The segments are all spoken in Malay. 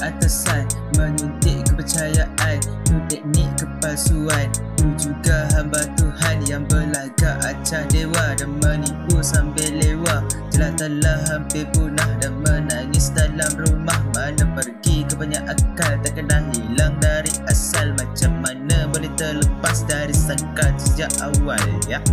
atasan, menyuntik kepercayaan, tu teknik kepalsuan. Tu juga hamba Tuhan yang berlagak acah dewa dan menipu sambil lewa. Telah hampir punah dan menangis dalam rumah. Mana pergi ke banyak akal, tak kena hilang dari asal. Macam mana boleh terlepas dari sangkal sejak awal, ya?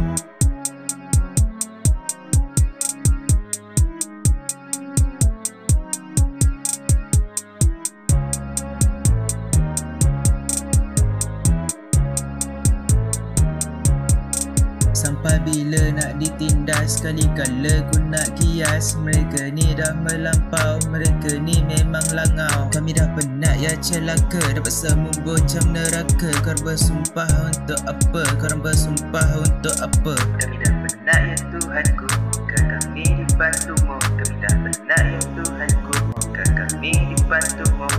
Sampai bila nak ditindas, sekali-kala ku nak kias. Mereka ni dah melampau, mereka ni memang langau. Kami dah penat ya celaka, dapat semua macam neraka. Korang bersumpah untuk apa? Korang bersumpah untuk apa? Kami dah penat ya Tuhanku, moga kami dibantumu. Kami dah penat ya Tuhanku, moga kami dibantumu.